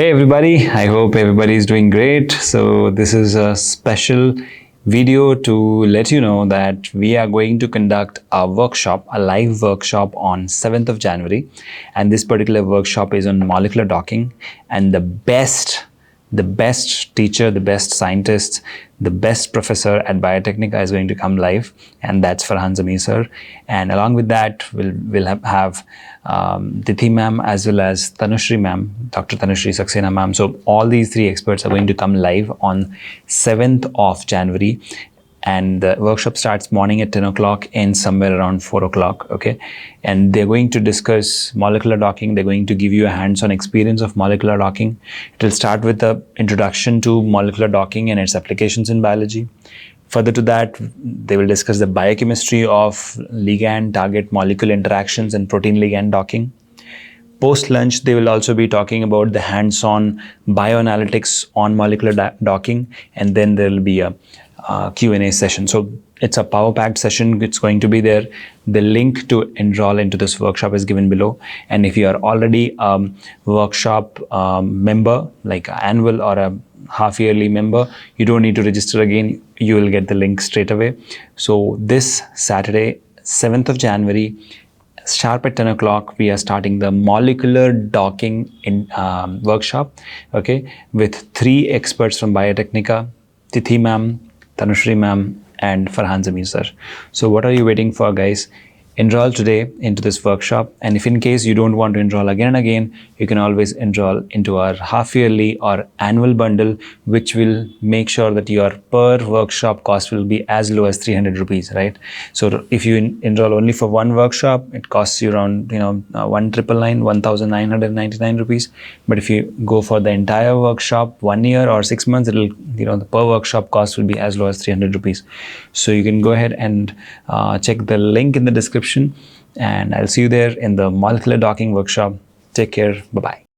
Hey everybody, I hope everybody is doing great. So this is a special video to let you know that we are going to conduct a workshop, a live workshop on 7th of January. And this particular workshop is on molecular docking, and the best teacher, the best scientist, the best professor at Biotecnika is going to come live, and that's Farhan Zamir sir. And along with that, we'll have Tithi ma'am as well as Tanushri ma'am, Dr. Tanushri Saxena ma'am. So all these three experts are going to come live on 7th of January. And the workshop starts morning at 10 o'clock, ends somewhere around 4 o'clock, okay? And they're going to discuss molecular docking. They're going to give you a hands-on experience of molecular docking. It will start with the introduction to molecular docking and its applications in biology. Further to that, they will discuss the biochemistry of ligand target molecule interactions and protein ligand docking. Post-lunch, they will also be talking about the hands-on bioanalytics on molecular docking, and then there will be a Q&A session. So it's a power-packed session. It's going to be there. The link to enroll into this workshop is given below. And if you are already a workshop member, like an annual or a half-yearly member, you don't need to register again. You will get the link straight away. So this Saturday, 7th of January, sharp at 10 o'clock, we are starting the molecular docking workshop, okay, with 3 experts from Biotecnika, Tithi ma'am, Tanushri ma'am, and Farhan Zamir sir. So what are you waiting for, guys? Enroll today into this workshop, and if in case you don't want to enroll again and again, you can always enroll into our half-yearly or annual bundle, which will make sure that your per workshop cost will be as low as 300 rupees, right? So if you enroll only for one workshop, it costs you around 1,999 rupees. But if you go for the entire workshop 1 year or 6 months, it'll the per workshop cost will be as low as 300 rupees. So you can go ahead and check the link in the description, and I'll see you there in the molecular docking workshop. Take care. Bye-bye.